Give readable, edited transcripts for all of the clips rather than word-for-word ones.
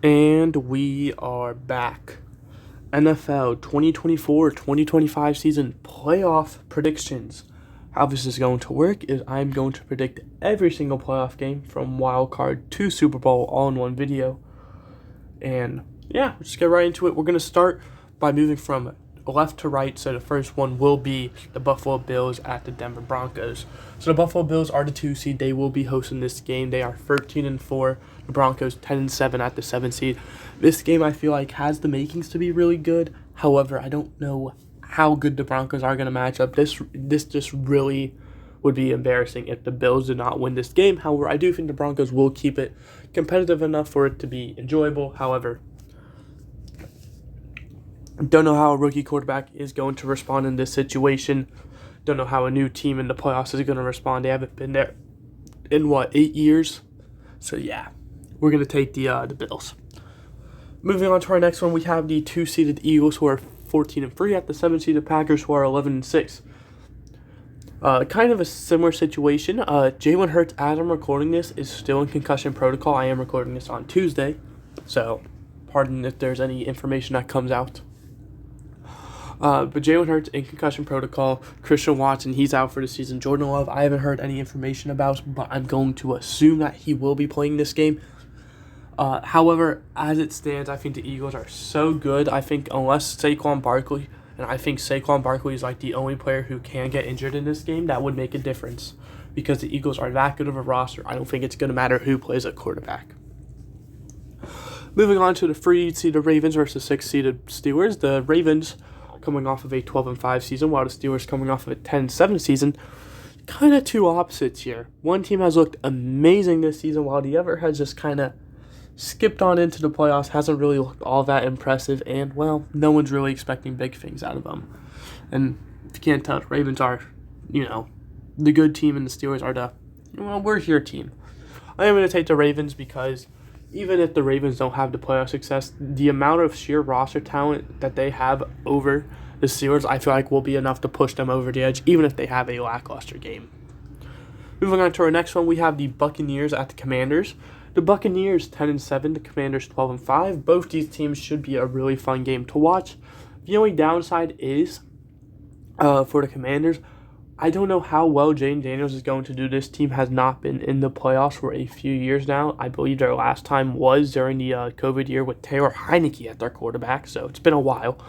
And we are back. NFL 2024-2025 season playoff predictions. How this is going to work is I'm going to predict every single playoff game from wild card to Super Bowl all in one video. And yeah, let's just get right into it. We're going to start by moving from left to right. So the first one will be the Buffalo Bills at the Denver Broncos. So the Buffalo Bills are the 2 seed. They will be hosting this game. They are 13-4. The Broncos 10-7 at the 7 seed. This game I feel like has the makings to be really good. However, I don't know how good the Broncos are going to match up. This just really would be embarrassing if the Bills did not win this game. However, I do think the Broncos will keep it competitive enough for it to be enjoyable. However, don't know how a rookie quarterback is going to respond in this situation. Don't know how a new team in the playoffs is going to respond. They haven't been there in 8 years. So yeah, we're going to take the Bills. Moving on to our next one, we have the 2-seeded Eagles who are 14-3 at the 7-seeded Packers who are 11-6. Kind of a similar situation. Jalen Hurts, as I'm recording this, is still in concussion protocol. I am recording this on Tuesday, so pardon if there's any information that comes out. But Jalen Hurts in concussion protocol. Christian Watson, he's out for the season. Jordan Love, I haven't heard any information about, but I'm going to assume that he will be playing this game. However, as it stands, I think the Eagles are so good. I think unless Saquon Barkley, and I think Saquon Barkley is like the only player who can get injured in this game, that would make a difference. Because the Eagles are that good of a roster, I don't think it's going to matter who plays at quarterback. Moving on to the 3-seeded Ravens versus 6-seeded Steelers. The Ravens coming off of a 12-5 season, while the Steelers coming off of a 10-7 season. Kind of two opposites here. One team has looked amazing this season, while the other has just kind of skipped on into the playoffs, hasn't really looked all that impressive, and, well, no one's really expecting big things out of them. And if you can't tell, the Ravens are, the good team, and the Steelers are the, we're here team. I am going to take the Ravens because even if the Ravens don't have the playoff success, the amount of sheer roster talent that they have over the Steelers, I feel like will be enough to push them over the edge, even if they have a lackluster game. Moving on to our next one, we have the Buccaneers at the Commanders. The Buccaneers 10-7, the Commanders 12-5. Both these teams should be a really fun game to watch. The only downside is, for the Commanders, I don't know how well Jayden Daniels is going to do. This team has not been in the playoffs for a few years now. I believe their last time was during the COVID year with Taylor Heinicke at their quarterback, so it's been a while.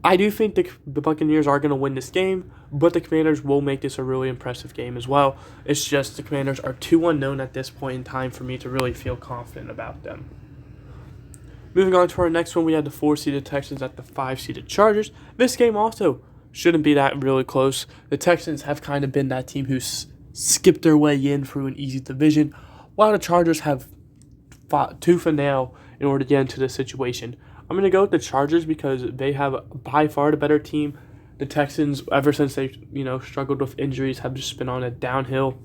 I do think the Buccaneers are going to win this game, but the Commanders will make this a really impressive game as well. It's just the Commanders are too unknown at this point in time for me to really feel confident about them. Moving on to our next one, we had the 4-seeded Texans at the 5-seeded Chargers. This game also shouldn't be that really close. The Texans have kind of been that team who's skipped their way in through an easy division, while the Chargers have fought tooth and nail in order to get into this situation. I'm going to go with the Chargers because they have by far the better team. The Texans, ever since they struggled with injuries, have just been on a downhill.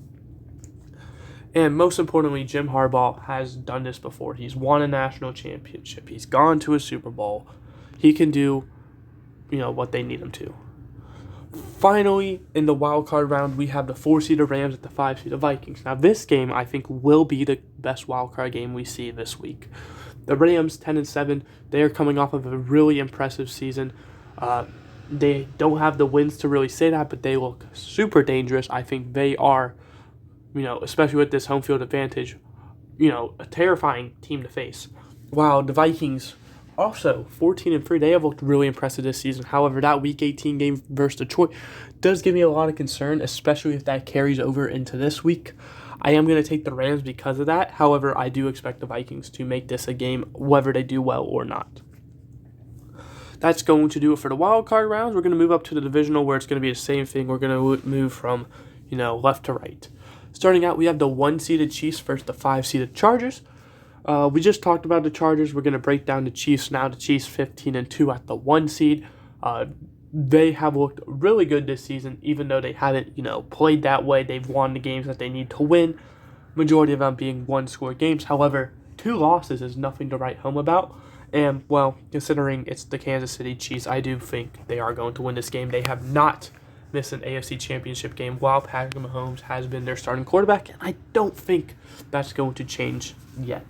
And most importantly, Jim Harbaugh has done this before. He's won a national championship. He's gone to a Super Bowl. He can do, what they need him to. Finally, in the wild card round, we have the 4-seeded Rams at the 5-seeded Vikings. Now, this game, I think, will be the best wild card game we see this week. The Rams, 10-7, they are coming off of a really impressive season. They don't have the wins to really say that, but they look super dangerous. I think they are, especially with this home field advantage, a terrifying team to face. While the Vikings, also 14-3, they have looked really impressive this season. However, that Week 18 game versus Detroit does give me a lot of concern, especially if that carries over into this week. I am going to take the Rams because of that. However, I do expect the Vikings to make this a game, whether they do well or not. That's going to do it for the wild card rounds. We're going to move up to the divisional where it's going to be the same thing. We're going to move from, left to right. Starting out, we have the 1-seeded Chiefs versus the 5-seeded Chargers. We just talked about the Chargers. We're going to break down the Chiefs now. The Chiefs 15-2 at the 1 seed. They have looked really good this season, even though they haven't, played that way. They've won the games that they need to win, majority of them being one-score games. However, 2 losses is nothing to write home about. And, well, considering it's the Kansas City Chiefs, I do think they are going to win this game. They have not missed an AFC Championship game while Patrick Mahomes has been their starting quarterback, and I don't think that's going to change yet.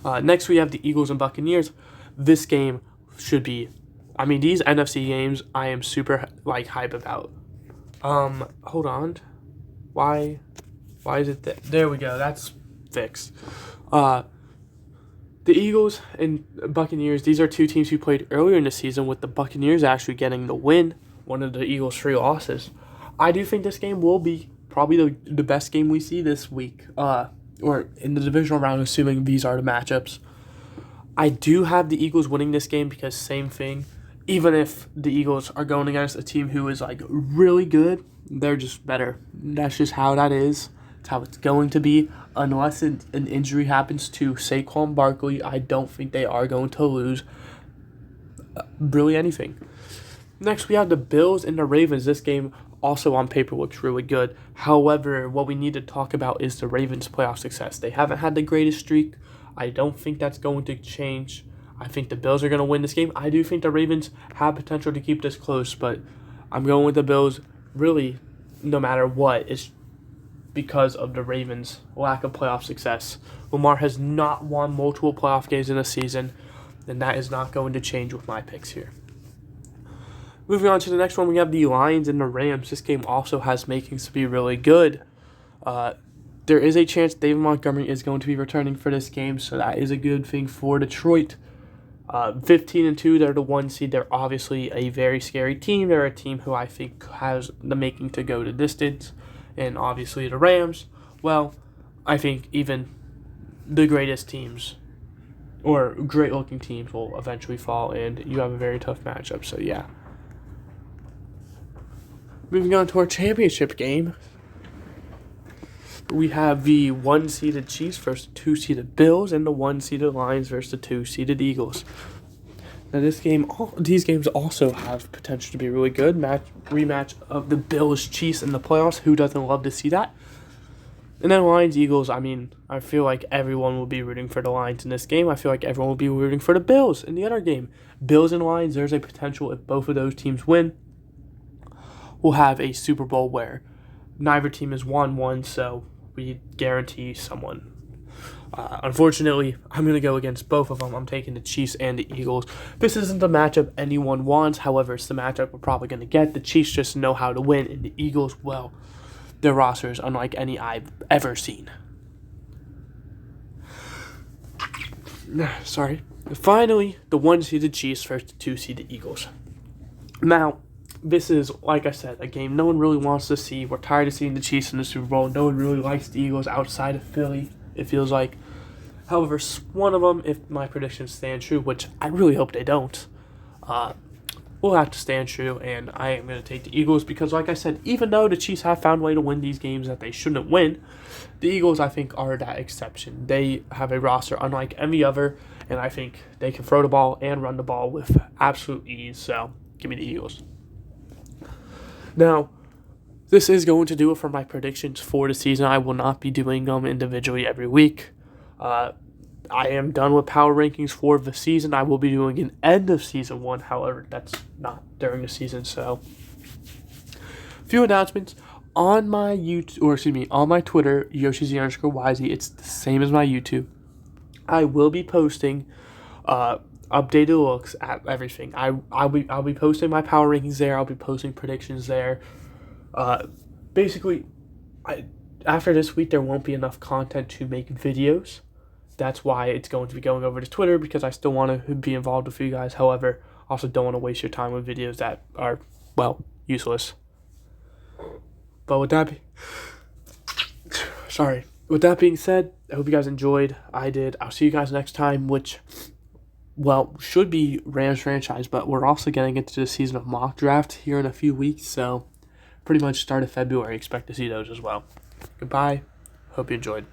Next, we have the Eagles and Buccaneers. This game should be, these NFC games I am super hype about. Hold on. Why is it there we go. That's fixed. The Eagles and Buccaneers, these are two teams who played earlier in the season, with the Buccaneers actually getting the win, one of the Eagles' 3 losses. I do think this game will be probably the best game we see this week, or in the divisional round, assuming these are the matchups. I do have the Eagles winning this game because same thing, even if the Eagles are going against a team who is really good, they're just better. That's just how that is. It's how it's going to be. Unless an injury happens to Saquon Barkley, I don't think they are going to lose really anything. Next, we have the Bills and the Ravens. This game also on paper looks really good. However, what we need to talk about is the Ravens' playoff success. They haven't had the greatest streak. I don't think that's going to change. I think the Bills are going to win this game. I do think the Ravens have potential to keep this close, but I'm going with the Bills really no matter what. It's because of the Ravens' lack of playoff success. Lamar has not won multiple playoff games in a season, and that is not going to change with my picks here. Moving on to the next one, we have the Lions and the Rams. This game also has makings to be really good. There is a chance David Montgomery is going to be returning for this game, so that is a good thing for Detroit. 15-2, they're the 1 seed. They're obviously a very scary team. They're a team who I think has the making to go the distance. And obviously the Rams, well, I think even the greatest teams or great-looking teams will eventually fall, and you have a very tough matchup, so yeah. Moving on to our championship game, we have the 1-seeded Chiefs versus the 2-seeded Bills, and the 1-seeded Lions versus the 2-seeded Eagles. Now, these games also have potential to be really good. Rematch of the Bills-Chiefs in the playoffs. Who doesn't love to see that? And then Lions-Eagles, I feel like everyone will be rooting for the Lions in this game. I feel like everyone will be rooting for the Bills in the other game. Bills and Lions, there's a potential if both of those teams win, we'll have a Super Bowl where neither team has won one, so we guarantee someone. Unfortunately, I'm going to go against both of them. I'm taking the Chiefs and the Eagles. This isn't the matchup anyone wants. However, it's the matchup we're probably going to get. The Chiefs just know how to win, and the Eagles, well, their roster is unlike any I've ever seen. Sorry. Finally, the 1-seeded Chiefs versus the 2-seeded Eagles. Now, this is, like I said, a game no one really wants to see. We're tired of seeing the Chiefs in the Super Bowl. No one really likes the Eagles outside of Philly, it feels like. However, one of them, if my predictions stand true, which I really hope they don't, will have to stand true, and I am going to take the Eagles because, like I said, even though the Chiefs have found a way to win these games that they shouldn't win, the Eagles, I think, are that exception. They have a roster unlike any other, and I think they can throw the ball and run the ball with absolute ease, so give me the Eagles. Now, this is going to do it for my predictions for the season. I will not be doing them individually every week. I am done with power rankings for the season. I will be doing an end of season 1. However, that's not during the season. So, few announcements on my on my Twitter, YoshiZ_YZ. It's the same as my YouTube. I will be posting updated looks at everything. I'll be posting my power rankings there. I'll be posting predictions there. Basically, after this week, there won't be enough content to make videos. That's why it's going to be going over to Twitter, because I still want to be involved with you guys. However, also don't want to waste your time with videos that are, well, useless. But with that being said, I hope you guys enjoyed. I did. I'll see you guys next time, which, well, should be Rams franchise, but we're also getting into the season of mock draft here in a few weeks, so pretty much start of February, expect to see those as well. Goodbye. Hope you enjoyed.